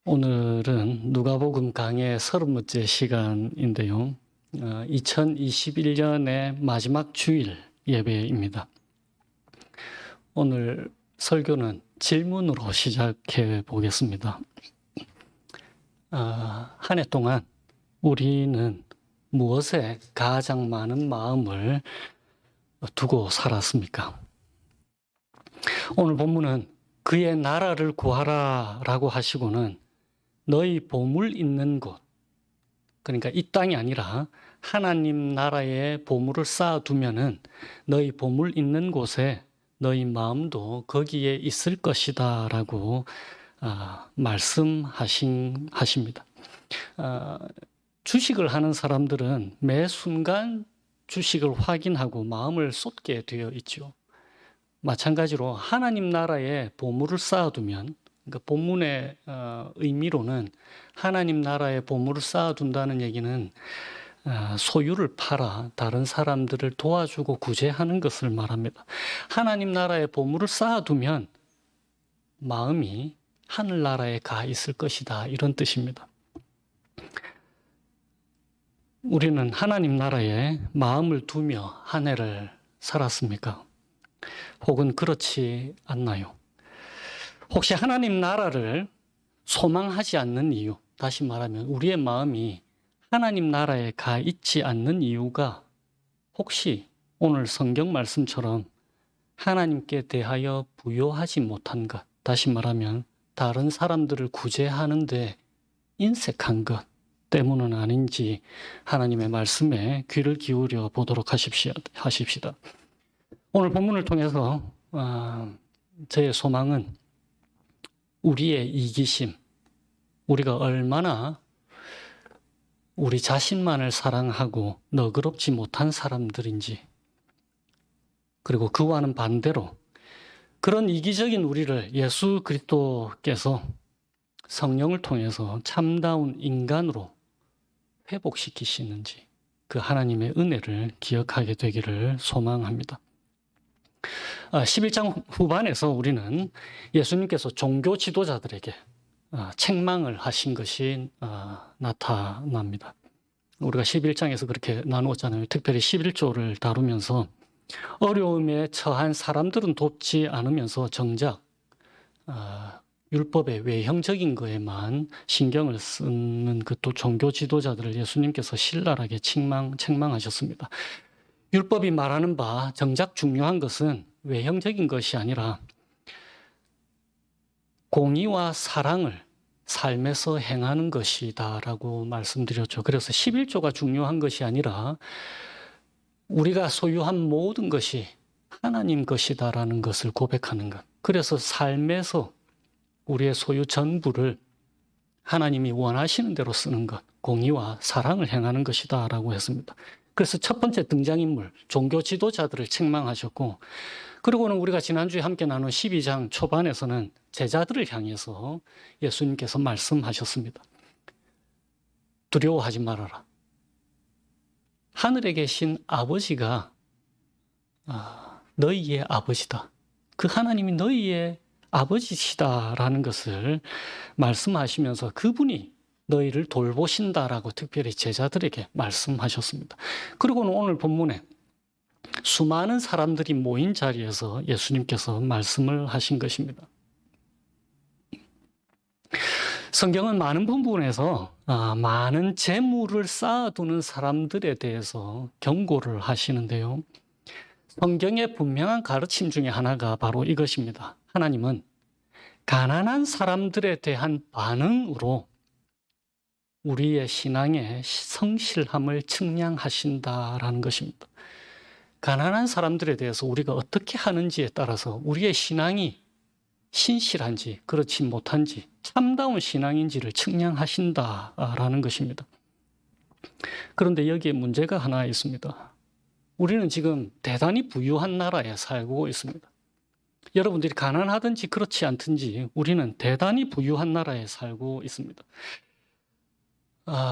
오늘은 누가복음 강의 30번째 시간인데요. 2021년의 마지막 주일 예배입니다. 오늘 설교는 질문으로 시작해 보겠습니다. 한 해 동안 우리는 무엇에 가장 많은 마음을 두고 살았습니까? 오늘 본문은 그의 나라를 구하라 라고 하시고는 너희 보물 있는 곳, 그러니까 이 땅이 아니라 하나님 나라에 보물을 쌓아두면은 너희 보물 있는 곳에 너희 마음도 거기에 있을 것이다 라고 말씀하십니다. 주식을 하는 사람들은 매 순간 주식을 확인하고 마음을 쏟게 되어 있죠. 마찬가지로 하나님 나라에 보물을 쌓아두면, 그러니까 본문의 의미로는 하나님 나라에 보물을 쌓아둔다는 얘기는 소유를 팔아 다른 사람들을 도와주고 구제하는 것을 말합니다. 하나님 나라에 보물을 쌓아두면 마음이 하늘나라에 가 있을 것이다, 이런 뜻입니다. 우리는 하나님 나라에 마음을 두며 한 해를 살았습니까? 혹은 그렇지 않나요? 혹시 하나님 나라를 소망하지 않는 이유, 다시 말하면 우리의 마음이 하나님 나라에 가 있지 않는 이유가 혹시 오늘 성경 말씀처럼 하나님께 대하여 부요하지 못한 것, 다시 말하면 다른 사람들을 구제하는 데 인색한 것 때문은 아닌지 하나님의 말씀에 귀를 기울여 보도록 하십시다. 오늘 본문을 통해서 저의 소망은 우리의 이기심, 우리가 얼마나 우리 자신만을 사랑하고 너그럽지 못한 사람들인지, 그리고 그와는 반대로 그런 이기적인 우리를 예수 그리스도께서 성령을 통해서 참다운 인간으로 회복시키시는지 그 하나님의 은혜를 기억하게 되기를 소망합니다. 11장 후반에서 우리는 예수님께서 종교 지도자들에게 책망을 하신 것이 나타납니다. 우리가 11장에서 그렇게 나누었잖아요. 특별히 11조를 다루면서 어려움에 처한 사람들은 돕지 않으면서 정작 율법의 외형적인 거에만 신경을 쓰는 그 또 종교 지도자들을 예수님께서 신랄하게 책망하셨습니다. 율법이 말하는 바 정작 중요한 것은 외형적인 것이 아니라 공의와 사랑을 삶에서 행하는 것이다 라고 말씀드렸죠. 그래서 11조가 중요한 것이 아니라 우리가 소유한 모든 것이 하나님 것이다라는 것을 고백하는 것. 그래서 삶에서 우리의 소유 전부를 하나님이 원하시는 대로 쓰는 것, 공의와 사랑을 행하는 것이다 라고 했습니다. 그래서 첫 번째 등장인물, 종교 지도자들을 책망하셨고, 그리고는 우리가 지난주에 함께 나눈 12장 초반에서는 제자들을 향해서 예수님께서 말씀하셨습니다. 두려워하지 말아라. 하늘에 계신 아버지가 너희의 아버지다. 그 하나님이 너희의 아버지시다라는 것을 말씀하시면서 그분이 너희를 돌보신다라고 특별히 제자들에게 말씀하셨습니다. 그리고는 오늘 본문에 수많은 사람들이 모인 자리에서 예수님께서 말씀을 하신 것입니다. 성경은 많은 부분에서 많은 재물을 쌓아두는 사람들에 대해서 경고를 하시는데요. 성경의 분명한 가르침 중에 하나가 바로 이것입니다. 하나님은 가난한 사람들에 대한 반응으로 우리의 신앙의 성실함을 측량하신다라는 것입니다. 가난한 사람들에 대해서 우리가 어떻게 하는지에 따라서 우리의 신앙이 신실한지 그렇지 못한지 참다운 신앙인지를 측량하신다라는 것입니다. 그런데 여기에 문제가 하나 있습니다. 우리는 지금 대단히 부유한 나라에 살고 있습니다. 여러분들이 가난하든지 그렇지 않든지 우리는 대단히 부유한 나라에 살고 있습니다.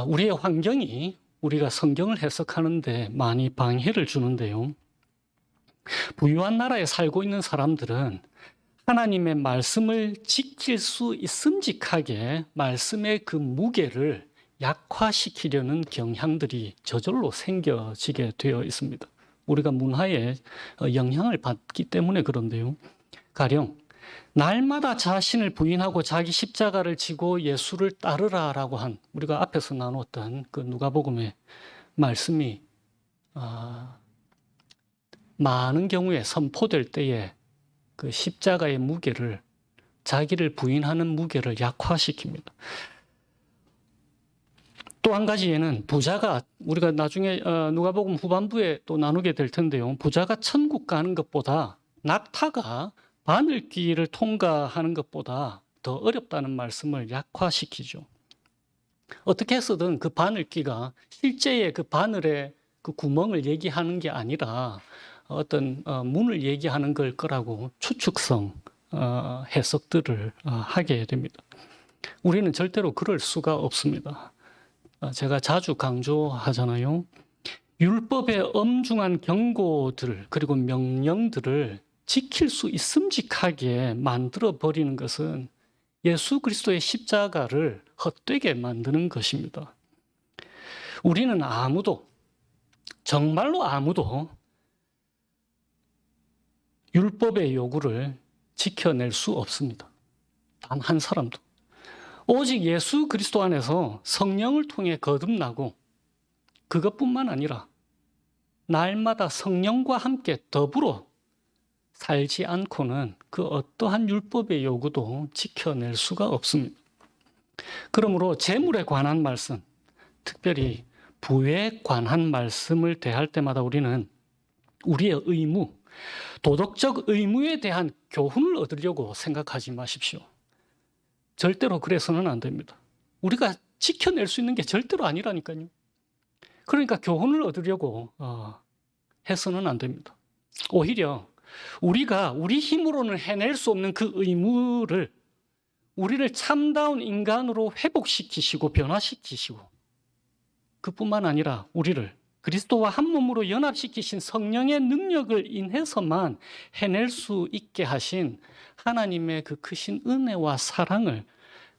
우리의 환경이 우리가 성경을 해석하는데 많이 방해를 주는데요. 부유한 나라에 살고 있는 사람들은 하나님의 말씀을 지킬 수 있음직하게 말씀의 그 무게를 약화시키려는 경향들이 저절로 생겨지게 되어 있습니다. 우리가 문화에 영향을 받기 때문에 그런데요. 가령 날마다 자신을 부인하고 자기 십자가를 지고 예수를 따르라라고 한 우리가 앞에서 나눴던 그 누가복음의 말씀이 많은 경우에 선포될 때에 그 십자가의 무게를, 자기를 부인하는 무게를 약화시킵니다. 또 한 가지에는 부자가, 우리가 나중에 누가복음 후반부에 또 나누게 될 텐데요. 부자가 천국 가는 것보다 낙타가 바늘길을 통과하는 것보다 더 어렵다는 말씀을 약화시키죠. 어떻게 해서든 그 바늘귀가 실제의 그 바늘의 그 구멍을 얘기하는 게 아니라 어떤 문을 얘기하는 걸 거라고 추측성 해석들을 하게 됩니다. 우리는 절대로 그럴 수가 없습니다. 제가 자주 강조하잖아요. 율법의 엄중한 경고들 그리고 명령들을 지킬 수 있음직하게 만들어 버리는 것은 예수 그리스도의 십자가를 헛되게 만드는 것입니다. 우리는 아무도, 정말로 아무도 율법의 요구를 지켜낼 수 없습니다. 단 한 사람도. 오직 예수 그리스도 안에서 성령을 통해 거듭나고 그것뿐만 아니라 날마다 성령과 함께 더불어 살지 않고는 그 어떠한 율법의 요구도 지켜낼 수가 없습니다. 그러므로 재물에 관한 말씀, 특별히 부에 관한 말씀을 대할 때마다 우리는 우리의 의무, 도덕적 의무에 대한 교훈을 얻으려고 생각하지 마십시오. 절대로 그래서는 안 됩니다. 우리가 지켜낼 수 있는 게 절대로 아니라니까요. 그러니까 교훈을 얻으려고 해서는 안 됩니다. 오히려 우리가 우리 힘으로는 해낼 수 없는 그 의무를 우리를 참다운 인간으로 회복시키시고 변화시키시고 그뿐만 아니라 우리를 그리스도와 한 몸으로 연합시키신 성령의 능력을 인해서만 해낼 수 있게 하신 하나님의 그 크신 은혜와 사랑을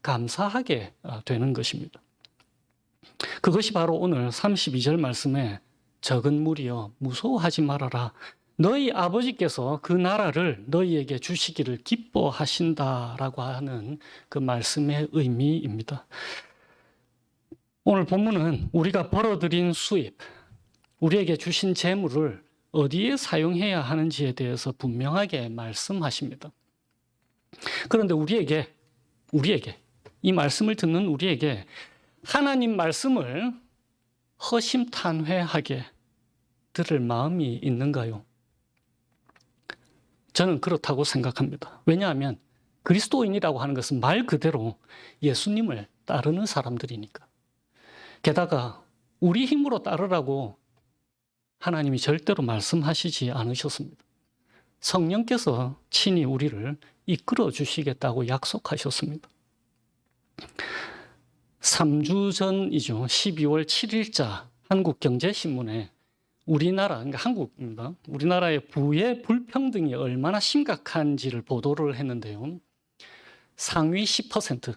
감사하게 되는 것입니다. 그것이 바로 오늘 32절 말씀에 적은 무리여 무서워하지 말아라. 너희 아버지께서 그 나라를 너희에게 주시기를 기뻐하신다라고 하는 그 말씀의 의미입니다. 오늘 본문은 우리가 벌어들인 수입, 우리에게 주신 재물을 어디에 사용해야 하는지에 대해서 분명하게 말씀하십니다. 그런데 우리에게 이 말씀을 듣는 우리에게 하나님 말씀을 허심탄회하게 들을 마음이 있는가요? 저는 그렇다고 생각합니다. 왜냐하면 그리스도인이라고 하는 것은 말 그대로 예수님을 따르는 사람들이니까. 게다가 우리 힘으로 따르라고 하나님이 절대로 말씀하시지 않으셨습니다. 성령께서 친히 우리를 이끌어 주시겠다고 약속하셨습니다. 3주 전이죠. 12월 7일자 한국경제신문에 우리나라, 그러니까 한국입니다. 우리나라의 부의 불평등이 얼마나 심각한지를 보도를 했는데요. 상위 10%.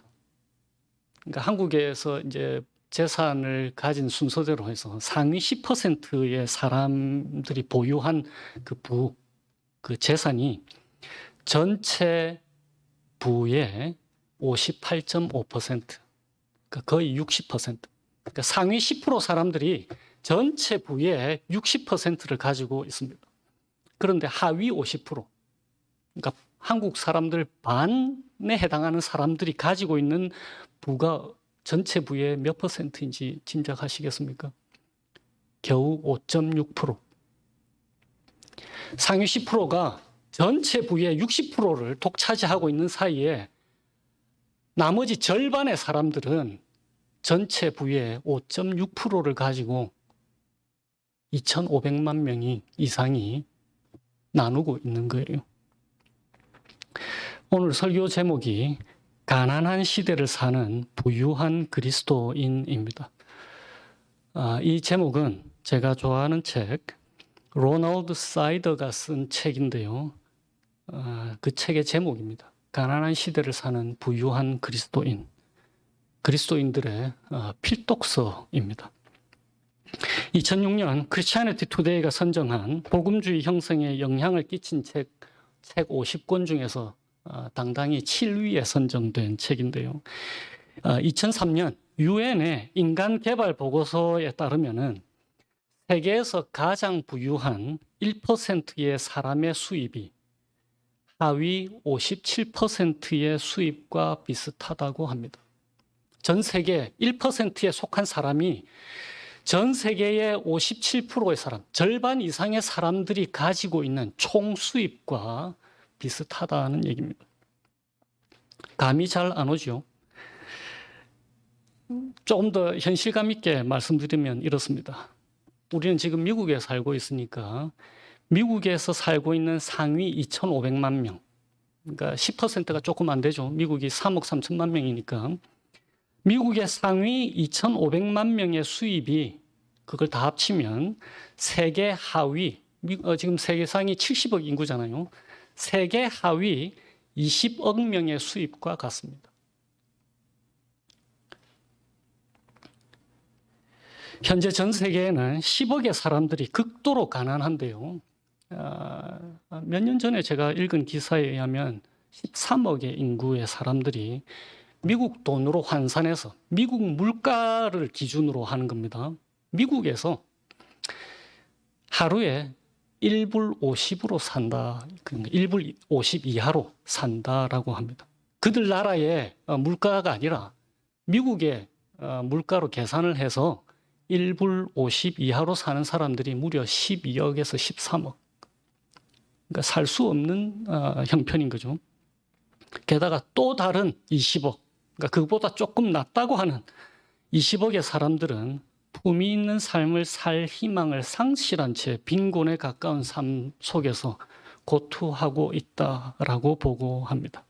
그러니까 한국에서 이제 재산을 가진 순서대로 해서 상위 10%의 사람들이 보유한 그 재산이 전체 부의 58.5%, 그러니까 거의 60%. 그러니까 상위 10% 사람들이 전체 부의 60%를 가지고 있습니다. 그런데 하위 50%, 그러니까 한국 사람들 반에 해당하는 사람들이 가지고 있는 부가 전체 부의 몇 %인지 짐작하시겠습니까? 겨우 5.6%. 상위 10%가 전체 부의 60%를 독차지하고 있는 사이에 나머지 절반의 사람들은 전체 부의 5.6%를 가지고 2,500만 명이 이상이 나누고 있는 거예요. 오늘 설교 제목이 가난한 시대를 사는 부유한 그리스도인입니다. 이 제목은 제가 좋아하는 책, 로널드 사이더가 쓴 책인데요. 그 책의 제목입니다. 가난한 시대를 사는 부유한 그리스도인들의 필독서입니다. 2006년 크리스티애니티 투데이가 선정한 복음주의 형성에 영향을 끼친 책 50권 중에서 당당히 7위에 선정된 책인데요. 2003년 유엔의 인간 개발 보고서에 따르면은 세계에서 가장 부유한 1%의 사람의 수입이 하위 57%의 수입과 비슷하다고 합니다. 전 세계 1%에 속한 사람이 전 세계의 57%의 사람, 절반 이상의 사람들이 가지고 있는 총 수입과 비슷하다는 얘기입니다. 감이 잘 안 오죠? 조금 더 현실감 있게 말씀드리면 이렇습니다. 우리는 지금 미국에 살고 있으니까 미국에서 살고 있는 상위 2,500만 명, 그러니까 10%가 조금 안 되죠. 미국이 3억 3천만 명이니까 미국의 상위 2,500만 명의 수입이 그걸 다 합치면 세계 하위, 지금 세계 상위 70억 인구잖아요. 세계 하위 20억 명의 수입과 같습니다. 현재 전 세계에는 10억의 사람들이 극도로 가난한데요. 몇 년 전에 제가 읽은 기사에 의하면 13억의 인구의 사람들이 미국 돈으로 환산해서 미국 물가를 기준으로 하는 겁니다. 미국에서 하루에 1불 50으로 산다. 그러니까 1불 50 이하로 산다라고 합니다. 그들 나라의 물가가 아니라 미국의 물가로 계산을 해서 1불 50 이하로 사는 사람들이 무려 12억에서 13억. 그러니까 살 수 없는 형편인 거죠. 게다가 또 다른 20억, 그러니까 그보다 조금 낫다고 하는 20억의 사람들은 품위 있는 삶을 살 희망을 상실한 채 빈곤에 가까운 삶 속에서 고투하고 있다라고 보고합니다.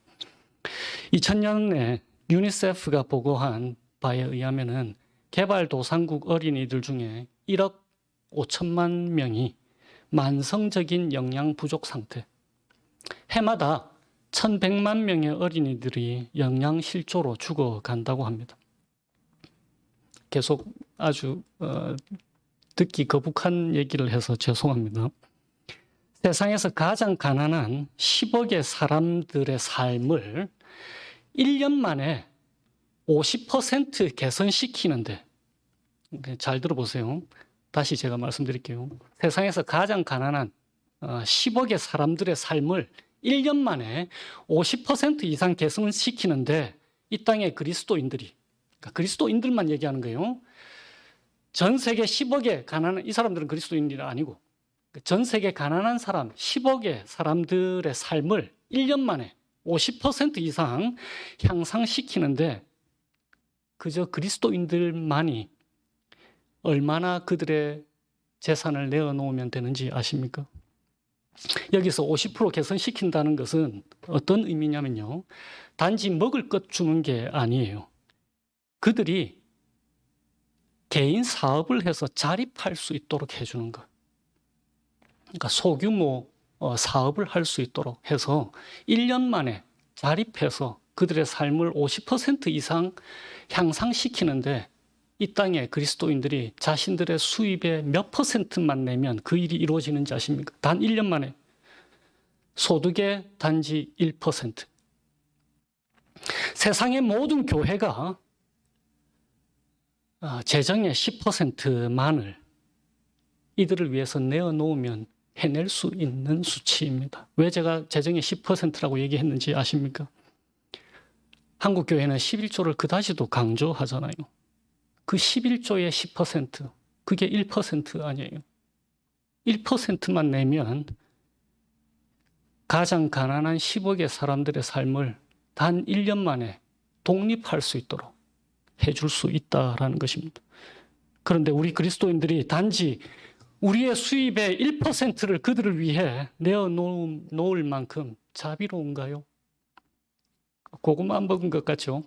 2000년에 유니세프가 보고한 바에 의하면은 개발도상국 어린이들 중에 1억 5천만 명이 만성적인 영양 부족 상태. 해마다 1,100만 명의 어린이들이 영양실조로 죽어간다고 합니다. 계속 아주 듣기 거북한 얘기를 해서 죄송합니다. 세상에서 가장 가난한 10억의 사람들의 삶을 1년 만에 50% 개선시키는데, 잘 들어보세요. 다시 제가 말씀드릴게요. 세상에서 가장 가난한 10억의 사람들의 삶을 1년 만에 50% 이상 개선시키는데 이 땅의 그리스도인들이, 그러니까 그리스도인들만 얘기하는 거예요. 전 세계 10억의 가난한, 이 사람들은 그리스도인이 아니고 전 세계 가난한 사람 10억의 사람들의 삶을 1년 만에 50% 이상 향상시키는데 그저 그리스도인들만이 얼마나 그들의 재산을 내어놓으면 되는지 아십니까? 여기서 50% 개선시킨다는 것은 어떤 의미냐면요. 단지 먹을 것 주는 게 아니에요. 그들이 개인 사업을 해서 자립할 수 있도록 해주는 것. 그러니까 소규모 사업을 할 수 있도록 해서 1년 만에 자립해서 그들의 삶을 50% 이상 향상시키는데 이 땅에 그리스도인들이 자신들의 수입의 몇 %만 내면 그 일이 이루어지는지 아십니까? 단 1년 만에 소득의 단지 1%. 세상의 모든 교회가 재정의 10%만을 이들을 위해서 내어놓으면 해낼 수 있는 수치입니다. 왜 제가 재정의 10%라고 얘기했는지 아십니까? 한국 교회는 11조를 그다지도 강조하잖아요. 그 11조의 10%, 그게 1% 아니에요. 1%만 내면 가장 가난한 10억의 사람들의 삶을 단 1년 만에 독립할 수 있도록 해줄 수 있다라는 것입니다. 그런데 우리 그리스도인들이 단지 우리의 수입의 1%를 그들을 위해 내어놓을 만큼 자비로운가요? 고구마 먹은 것 같죠?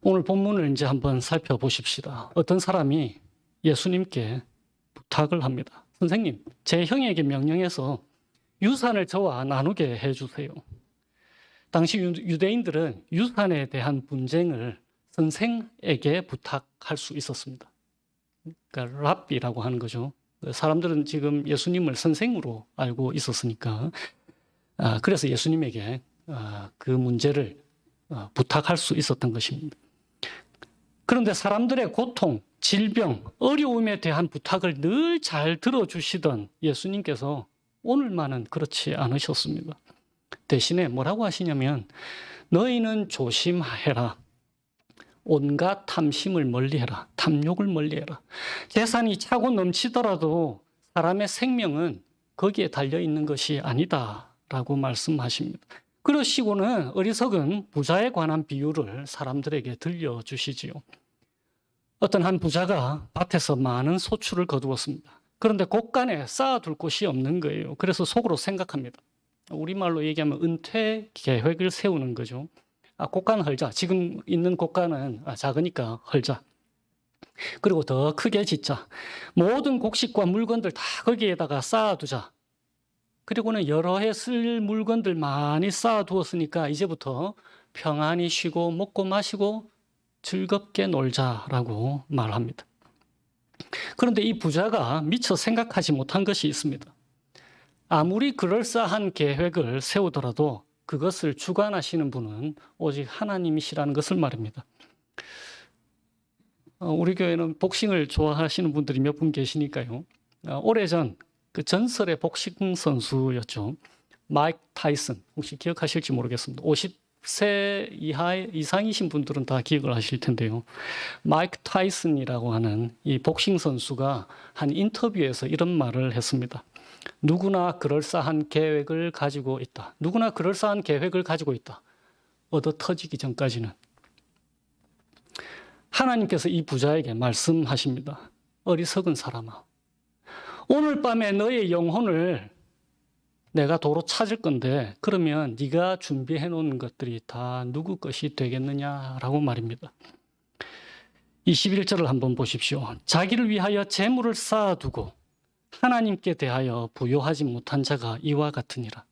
오늘 본문을 이제 한번 살펴보십시다. 어떤 사람이 예수님께 부탁을 합니다. 선생님, 제 형에게 명령해서 유산을 저와 나누게 해주세요. 당시 유대인들은 유산에 대한 분쟁을 선생에게 부탁할 수 있었습니다. 그러니까 랍비라고 하는 거죠. 사람들은 지금 예수님을 선생으로 알고 있었으니까 그래서 예수님에게 그 문제를 부탁할 수 있었던 것입니다. 그런데 사람들의 고통, 질병, 어려움에 대한 부탁을 늘 잘 들어주시던 예수님께서 오늘만은 그렇지 않으셨습니다. 대신에 뭐라고 하시냐면 너희는 조심해라. 온갖 탐심을 멀리해라. 탐욕을 멀리해라. 재산이 차고 넘치더라도 사람의 생명은 거기에 달려있는 것이 아니다라고 말씀하십니다. 그러시고는 어리석은 부자에 관한 비유를 사람들에게 들려주시지요. 어떤 한 부자가 밭에서 많은 소출을 거두었습니다. 그런데 곳간에 쌓아둘 곳이 없는 거예요. 그래서 속으로 생각합니다. 우리말로 얘기하면 은퇴 계획을 세우는 거죠. 곳간 헐자. 지금 있는 곳간은 작으니까 헐자. 그리고 더 크게 짓자. 모든 곡식과 물건들 다 거기에다가 쌓아두자. 그리고는 여러 해 쓸 물건들 많이 쌓아두었으니까 이제부터 평안히 쉬고 먹고 마시고 즐겁게 놀자라고 말합니다. 그런데 이 부자가 미처 생각하지 못한 것이 있습니다. 아무리 그럴싸한 계획을 세우더라도 그것을 주관하시는 분은 오직 하나님이시라는 것을 말합니다. 우리 교회는 복싱을 좋아하시는 분들이 몇 분 계시니까요. 오래전 그 전설의 복싱 선수였죠. 마이크 타이슨. 혹시 기억하실지 모르겠습니다. 50세 이상이신 분들은 다 기억을 하실 텐데요. 마이크 타이슨이라고 하는 이 복싱 선수가 한 인터뷰에서 이런 말을 했습니다. 누구나 그럴싸한 계획을 가지고 있다. 누구나 그럴싸한 계획을 가지고 있다. 얻어 터지기 전까지는. 하나님께서 이 부자에게 말씀하십니다. 어리석은 사람아. 오늘 밤에 너의 영혼을 내가 도로 찾을 건데 그러면 네가 준비해 놓은 것들이 다 누구 것이 되겠느냐라고 말입니다. 21절을 한번 보십시오. 자기를 위하여 재물을 쌓아두고 하나님께 대하여 부요하지 못한 자가 이와 같으니라.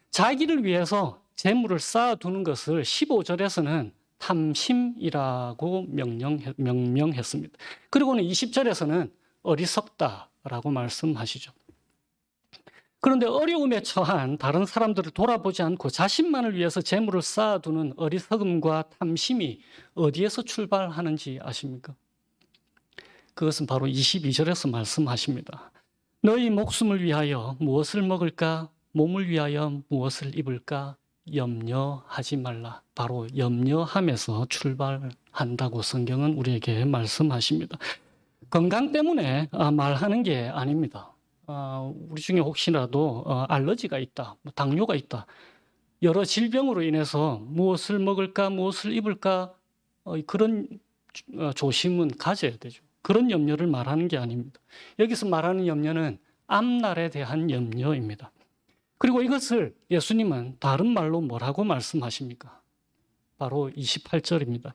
자기를 위해서 재물을 쌓아두는 것을 15절에서는 탐심이라고 명명했습니다. 그리고는 20절에서는 어리석다라고 말씀하시죠. 그런데 어려움에 처한 다른 사람들을 돌아보지 않고 자신만을 위해서 재물을 쌓아두는 어리석음과 탐심이 어디에서 출발하는지 아십니까? 그것은 바로 22절에서 말씀하십니다. 너희 목숨을 위하여 무엇을 먹을까? 몸을 위하여 무엇을 입을까? 염려하지 말라. 바로 염려함에서 출발한다고 성경은 우리에게 말씀하십니다. 건강 때문에 말하는 게 아닙니다. 우리 중에 혹시라도 알러지가 있다, 당뇨가 있다, 여러 질병으로 인해서 무엇을 먹을까, 무엇을 입을까 그런 조심은 가져야 되죠. 그런 염려를 말하는 게 아닙니다. 여기서 말하는 염려는 앞날에 대한 염려입니다. 그리고 이것을 예수님은 다른 말로 뭐라고 말씀하십니까? 바로 28절입니다.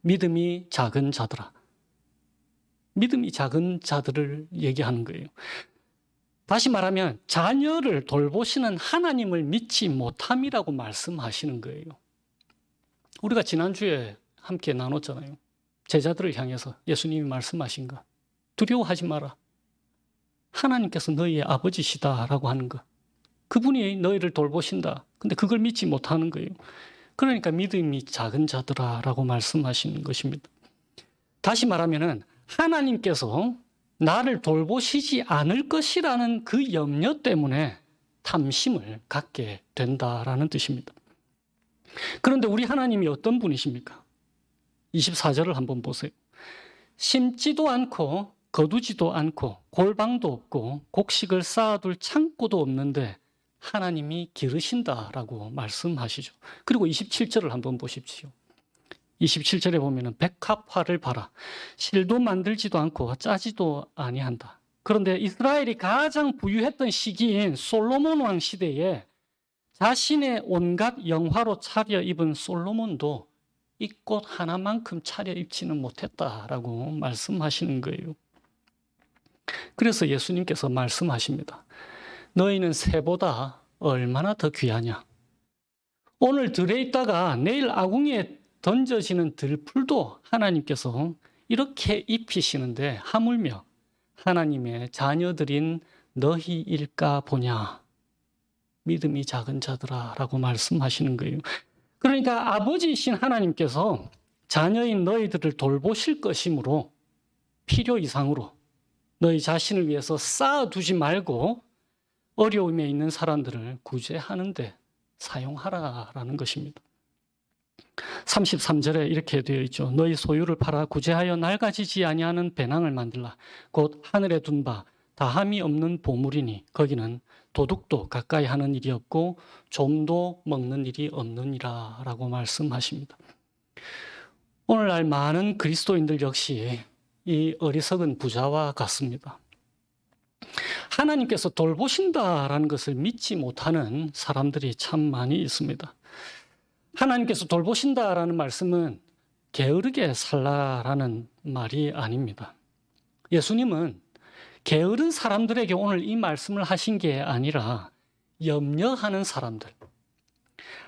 믿음이 작은 자들아. 믿음이 작은 자들을 얘기하는 거예요. 다시 말하면 자녀를 돌보시는 하나님을 믿지 못함이라고 말씀하시는 거예요. 우리가 지난주에 함께 나눴잖아요. 제자들을 향해서 예수님이 말씀하신 것. 두려워하지 마라. 하나님께서 너희의 아버지시다라고 하는 것. 그분이 너희를 돌보신다. 근데 그걸 믿지 못하는 거예요. 그러니까 믿음이 작은 자들아라고 말씀하시는 것입니다. 다시 말하면은 하나님께서 나를 돌보시지 않을 것이라는 그 염려 때문에 탐심을 갖게 된다라는 뜻입니다. 그런데 우리 하나님이 어떤 분이십니까? 24절을 한번 보세요. 심지도 않고 거두지도 않고 골방도 없고 곡식을 쌓아둘 창고도 없는데 하나님이 기르신다라고 말씀하시죠. 그리고 27절을 한번 보십시오. 27절에 보면은 백합화를 봐라. 실도 만들지도 않고 짜지도 아니한다. 그런데 이스라엘이 가장 부유했던 시기인 솔로몬 왕 시대에 자신의 온갖 영화로 차려입은 솔로몬도 이 꽃 하나만큼 차려입지는 못했다라고 말씀하시는 거예요. 그래서 예수님께서 말씀하십니다. 너희는 새보다 얼마나 더 귀하냐. 오늘 들에 있다가 내일 아궁이에 던져지는 들풀도 하나님께서 이렇게 입히시는데 하물며 하나님의 자녀들인 너희일까 보냐. 믿음이 작은 자들아 라고 말씀하시는 거예요. 그러니까 아버지이신 하나님께서 자녀인 너희들을 돌보실 것이므로 필요 이상으로 너희 자신을 위해서 쌓아두지 말고 어려움에 있는 사람들을 구제하는 데 사용하라라는 것입니다. 33절에 이렇게 되어 있죠. 너희 소유를 팔아 구제하여 낡아지지 아니하는 배낭을 만들라. 곧 하늘에 둔 바 다함이 없는 보물이니 거기는 도둑도 가까이 하는 일이 없고 좀도 먹는 일이 없느니라 라고 말씀하십니다. 오늘날 많은 그리스도인들 역시 이 어리석은 부자와 같습니다. 하나님께서 돌보신다라는 것을 믿지 못하는 사람들이 참 많이 있습니다. 하나님께서 돌보신다라는 말씀은 게으르게 살라라는 말이 아닙니다. 예수님은 게으른 사람들에게 오늘 이 말씀을 하신 게 아니라 염려하는 사람들,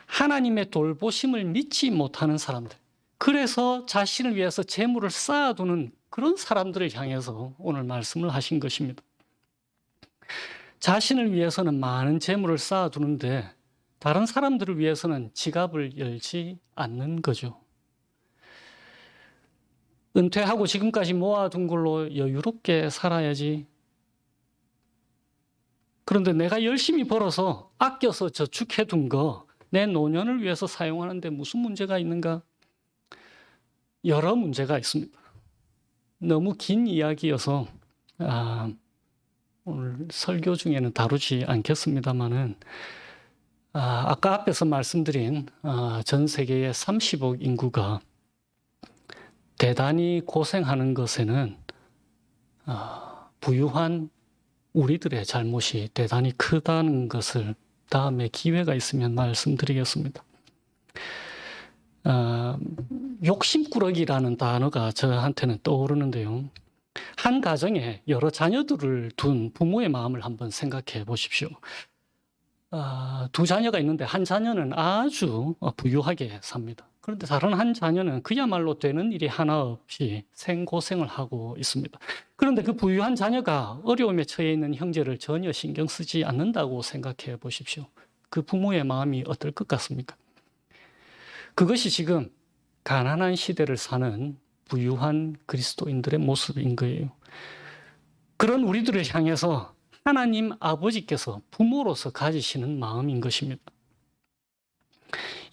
하나님의 돌보심을 믿지 못하는 사람들, 그래서 자신을 위해서 재물을 쌓아두는 그런 사람들을 향해서 오늘 말씀을 하신 것입니다. 자신을 위해서는 많은 재물을 쌓아두는데 다른 사람들을 위해서는 지갑을 열지 않는 거죠. 은퇴하고 지금까지 모아둔 걸로 여유롭게 살아야지. 그런데 내가 열심히 벌어서 아껴서 저축해둔 거 내 노년을 위해서 사용하는데 무슨 문제가 있는가? 여러 문제가 있습니다. 너무 긴 이야기여서 오늘 설교 중에는 다루지 않겠습니다만은 아까 앞에서 말씀드린 전 세계의 30억 인구가 대단히 고생하는 것에는 부유한 우리들의 잘못이 대단히 크다는 것을 다음에 기회가 있으면 말씀드리겠습니다. 욕심꾸러기라는 단어가 저한테는 떠오르는데요. 한 가정에 여러 자녀들을 둔 부모의 마음을 한번 생각해 보십시오. 두 자녀가 있는데 한 자녀는 아주 부유하게 삽니다. 그런데 다른 한 자녀는 그야말로 되는 일이 하나 없이 생고생을 하고 있습니다. 그런데 그 부유한 자녀가 어려움에 처해 있는 형제를 전혀 신경 쓰지 않는다고 생각해 보십시오. 그 부모의 마음이 어떨 것 같습니까? 그것이 지금 가난한 시대를 사는 부유한 그리스도인들의 모습인 거예요. 그런 우리들을 향해서 하나님 아버지께서 부모로서 가지시는 마음인 것입니다.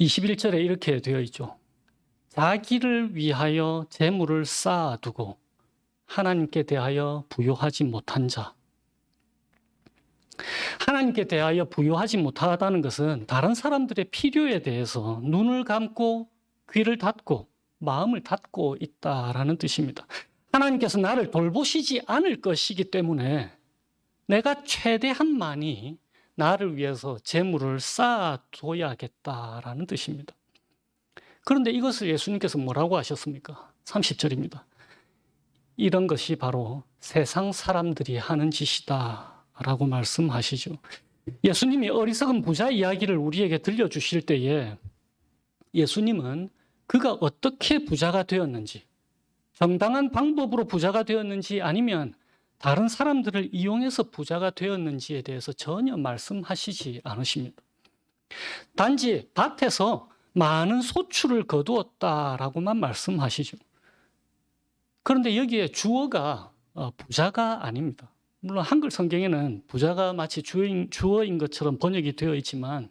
21절에 이렇게 되어 있죠. 자기를 위하여 재물을 쌓아두고 하나님께 대하여 부요하지 못한 자. 하나님께 대하여 부요하지 못하다는 것은 다른 사람들의 필요에 대해서 눈을 감고 귀를 닫고 마음을 닫고 있다라는 뜻입니다. 하나님께서 나를 돌보시지 않을 것이기 때문에 내가 최대한 많이 나를 위해서 재물을 쌓아둬야겠다라는 뜻입니다. 그런데 이것을 예수님께서 뭐라고 하셨습니까? 30절입니다. 이런 것이 바로 세상 사람들이 하는 짓이다 라고 말씀하시죠. 예수님이 어리석은 부자 이야기를 우리에게 들려주실 때에 예수님은 그가 어떻게 부자가 되었는지, 정당한 방법으로 부자가 되었는지 아니면 다른 사람들을 이용해서 부자가 되었는지에 대해서 전혀 말씀하시지 않으십니다. 단지 밭에서 많은 소출을 거두었다라고만 말씀하시죠. 그런데 여기에 주어가 부자가 아닙니다. 물론 한글 성경에는 부자가 마치 주어인 것처럼 번역이 되어 있지만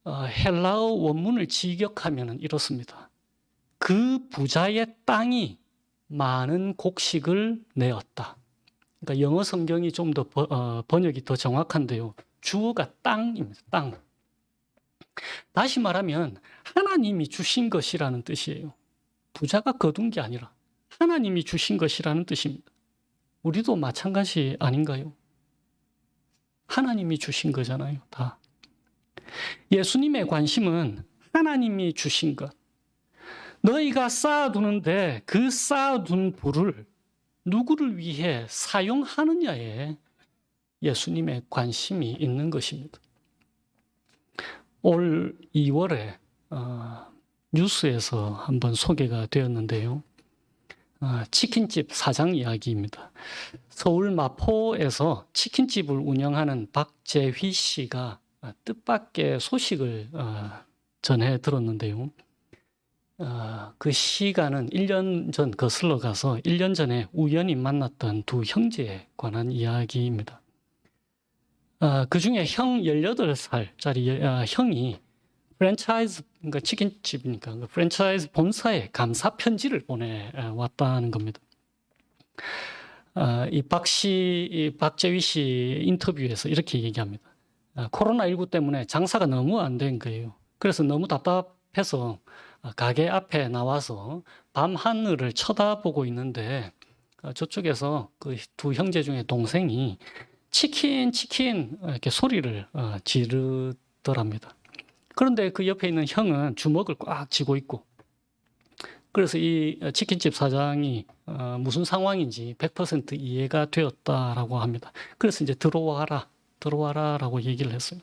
헬라어 원문을 직역하면 이렇습니다. 그 부자의 땅이 많은 곡식을 내었다. 그러니까 영어 성경이 좀 더 번역이 더 정확한데요. 주어가 땅입니다. 땅. 다시 말하면 하나님이 주신 것이라는 뜻이에요. 부자가 거둔 게 아니라 하나님이 주신 것이라는 뜻입니다. 우리도 마찬가지 아닌가요? 하나님이 주신 거잖아요, 다. 예수님의 관심은 하나님이 주신 것. 너희가 쌓아두는데 그 쌓아둔 부를 누구를 위해 사용하느냐에 예수님의 관심이 있는 것입니다. 올 2월에 뉴스에서 한번 소개가 되었는데요. 치킨집 사장 이야기입니다. 서울 마포에서 치킨집을 운영하는 박재휘 씨가 뜻밖의 소식을 전해 들었는데요. 그 시간은 1년 전 거슬러 가서 1년 전에 우연히 만났던 두 형제에 관한 이야기입니다. 그 중에 형 18살짜리 형이 프랜차이즈, 그러니까 치킨집이니까 그 프랜차이즈 본사에 감사 편지를 보내왔다는 겁니다. 이 박재휘 씨 인터뷰에서 이렇게 얘기합니다. 코로나19 때문에 장사가 너무 안 된 거예요. 그래서 너무 답답해서 가게 앞에 나와서 밤 하늘을 쳐다보고 있는데 저쪽에서 그 두 형제 중에 동생이 치킨 이렇게 소리를 지르더랍니다. 그런데 그 옆에 있는 형은 주먹을 꽉 쥐고 있고, 그래서 이 치킨집 사장이 무슨 상황인지 100% 이해가 되었다라고 합니다. 그래서 이제 들어와라라고 얘기를 했어요.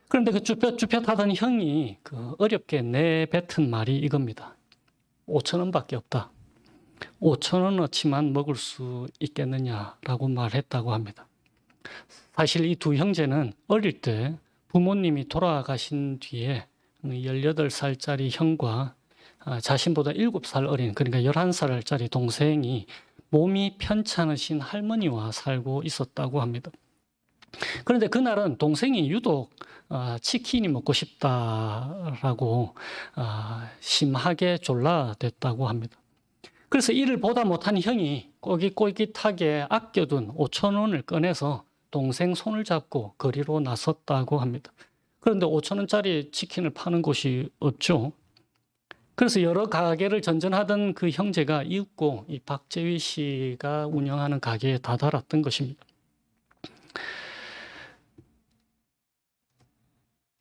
그런데 그 쭈뼛쭈뼛하던 형이 그 어렵게 내뱉은 말이 이겁니다. 5,000원밖에 없다. 5,000원어치만 먹을 수 있겠느냐라고 말했다고 합니다. 사실 이 두 형제는 어릴 때 부모님이 돌아가신 뒤에 18살짜리 형과 자신보다 7살 어린, 그러니까 11살짜리 동생이 몸이 편찮으신 할머니와 살고 있었다고 합니다. 그런데 그날은 동생이 유독 치킨이 먹고 싶다라고 심하게 졸라댔다고 합니다. 그래서 이를 보다 못한 형이 꼬깃꼬깃하게 아껴둔 5,000원을 꺼내서 동생 손을 잡고 거리로 나섰다고 합니다. 그런데 5,000원짜리 치킨을 파는 곳이 없죠. 그래서 여러 가게를 전전하던 그 형제가 이윽고 이 박재휘 씨가 운영하는 가게에 다다랐던 것입니다.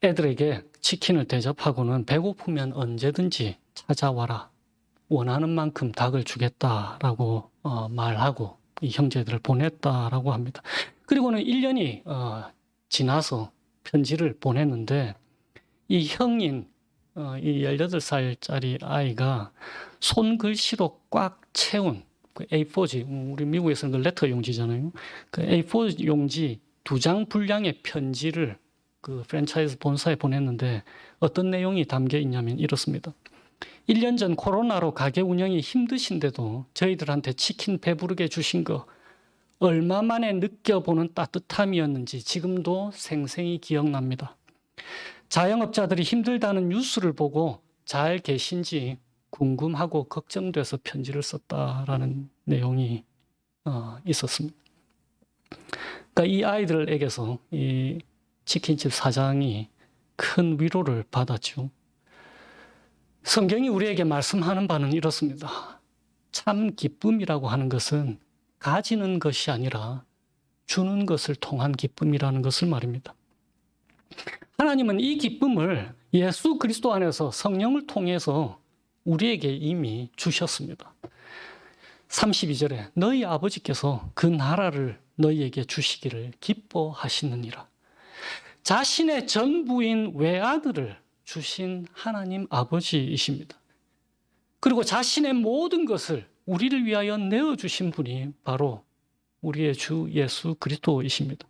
애들에게 치킨을 대접하고는 배고프면 언제든지 찾아와라. 원하는 만큼 닭을 주겠다라고 말하고 이 형제들을 보냈다라고 합니다. 그리고는 1년이 지나서 편지를 보냈는데 이 형인 이 18살짜리 아이가 손글씨로 꽉 채운 그 A4지, 우리 미국에서는 그 레터 용지잖아요. 그 A4 용지 2장 분량의 편지를 그 프랜차이즈 본사에 보냈는데 어떤 내용이 담겨 있냐면 이렇습니다. 1년 전 코로나로 가게 운영이 힘드신데도 저희들한테 치킨 배부르게 주신 거 얼마 만에 느껴보는 따뜻함이었는지 지금도 생생히 기억납니다. 자영업자들이 힘들다는 뉴스를 보고 잘 계신지 궁금하고 걱정돼서 편지를 썼다라는 내용이 있었습니다. 그러니까 이 아이들에게서 이 치킨집 사장이 큰 위로를 받았죠. 성경이 우리에게 말씀하는 바는 이렇습니다. 참 기쁨이라고 하는 것은 가지는 것이 아니라 주는 것을 통한 기쁨이라는 것을 말입니다. 하나님은 이 기쁨을 예수 그리스도 안에서 성령을 통해서 우리에게 이미 주셨습니다. 32절에 너희 아버지께서 그 나라를 너희에게 주시기를 기뻐하시느니라. 자신의 전부인 외아들을 주신 하나님 아버지이십니다. 그리고 자신의 모든 것을 우리를 위하여 내어주신 분이 바로 우리의 주 예수 그리스도이십니다.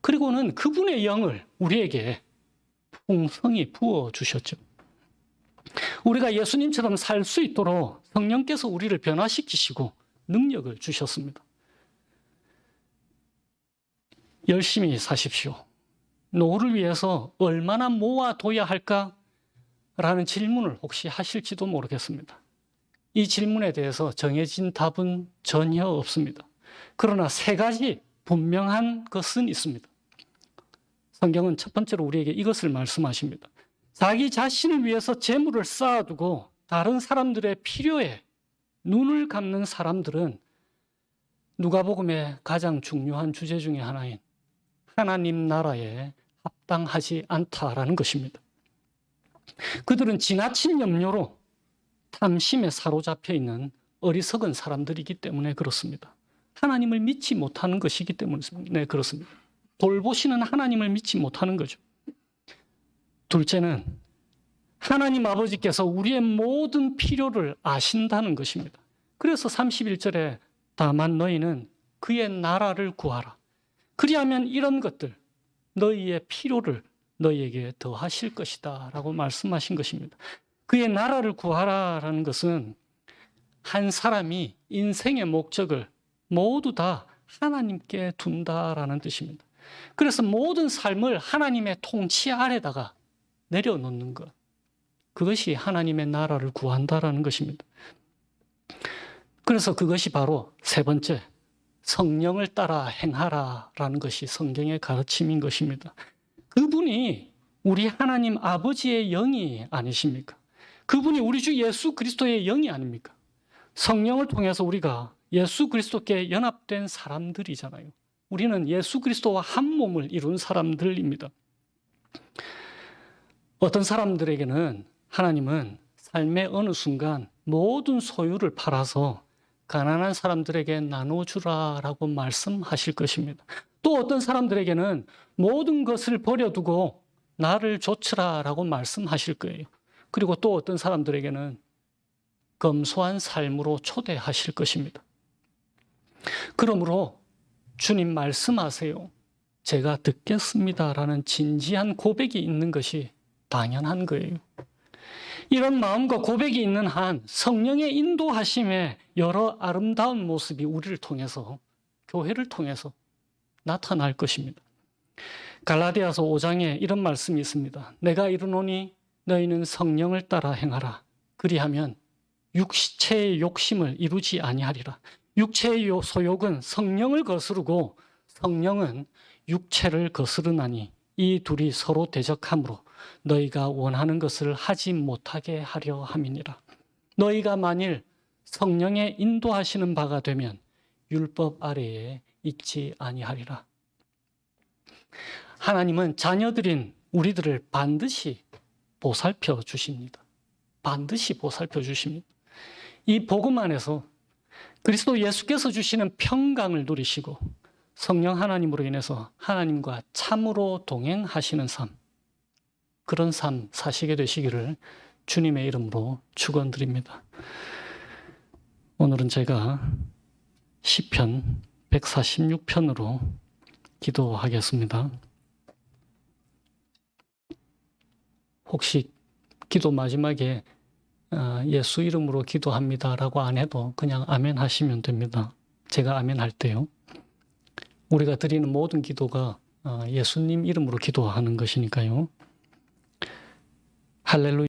그리고는 그분의 영을 우리에게 풍성히 부어주셨죠. 우리가 예수님처럼 살 수 있도록 성령께서 우리를 변화시키시고 능력을 주셨습니다. 열심히 사십시오. 노후를 위해서 얼마나 모아둬야 할까라는 질문을 혹시 하실지도 모르겠습니다. 이 질문에 대해서 정해진 답은 전혀 없습니다. 그러나 3가지 분명한 것은 있습니다. 성경은 첫 번째로 우리에게 이것을 말씀하십니다. 자기 자신을 위해서 재물을 쌓아두고 다른 사람들의 필요에 눈을 감는 사람들은 누가복음의 가장 중요한 주제 중에 하나인 하나님 나라에 합당하지 않다라는 것입니다. 그들은 지나친 염려로 탐심에 사로잡혀 있는 어리석은 사람들이기 때문에 그렇습니다. 하나님을 믿지 못하는 것이기 때문에 그렇습니다. 돌보시는 하나님을 믿지 못하는 거죠. 둘째는 하나님 아버지께서 우리의 모든 필요를 아신다는 것입니다. 그래서 31절에 다만 너희는 그의 나라를 구하라. 그리하면 이런 것들, 너희의 필요를 너희에게 더하실 것이다 라고 말씀하신 것입니다. 그의 나라를 구하라라는 것은 한 사람이 인생의 목적을 모두 다 하나님께 둔다라는 뜻입니다. 그래서 모든 삶을 하나님의 통치 아래다가 내려놓는 것, 그것이 하나님의 나라를 구한다라는 것입니다. 그래서 그것이 바로 세 번째, 성령을 따라 행하라라는 것이 성경의 가르침인 것입니다. 그분이 우리 하나님 아버지의 영이 아니십니까? 그분이 우리 주 예수 그리스도의 영이 아닙니까? 성령을 통해서 우리가 예수 그리스도께 연합된 사람들이잖아요. 우리는 예수 그리스도와 한 몸을 이룬 사람들입니다. 어떤 사람들에게는 하나님은 삶의 어느 순간 모든 소유를 팔아서 가난한 사람들에게 나눠주라라고 말씀하실 것입니다. 또 어떤 사람들에게는 모든 것을 버려두고 나를 좇으라라고 말씀하실 거예요. 그리고 또 어떤 사람들에게는 검소한 삶으로 초대하실 것입니다. 그러므로 주님 말씀하세요. 제가 듣겠습니다라는 진지한 고백이 있는 것이 당연한 거예요. 이런 마음과 고백이 있는 한 성령의 인도하심의 여러 아름다운 모습이 우리를 통해서, 교회를 통해서 나타날 것입니다. 갈라디아서 5장에 이런 말씀이 있습니다. 내가 이르노니 너희는 성령을 따라 행하라. 그리하면 육체의 욕심을 이루지 아니하리라. 육체의 소욕은 성령을 거스르고 성령은 육체를 거스르나니 이 둘이 서로 대적하므로 너희가 원하는 것을 하지 못하게 하려 함이니라. 너희가 만일 성령의 인도하시는 바가 되면 율법 아래에 있지 아니하리라. 하나님은 자녀들인 우리들을 반드시 보살펴 주십니다. 반드시 보살펴 주십니다. 이 복음 안에서 그리스도 예수께서 주시는 평강을 누리시고 성령 하나님으로 인해서 하나님과 참으로 동행하시는 삶, 그런 삶 사시게 되시기를 주님의 이름으로 축원드립니다. 오늘은 제가 시편 146편으로 기도하겠습니다. 혹시 기도 마지막에 예수 이름으로 기도합니다라고 안 해도 그냥 아멘 하시면 됩니다. 제가 아멘 할 때요. 우리가 드리는 모든 기도가 예수님 이름으로 기도하는 것이니까요. 할렐루야.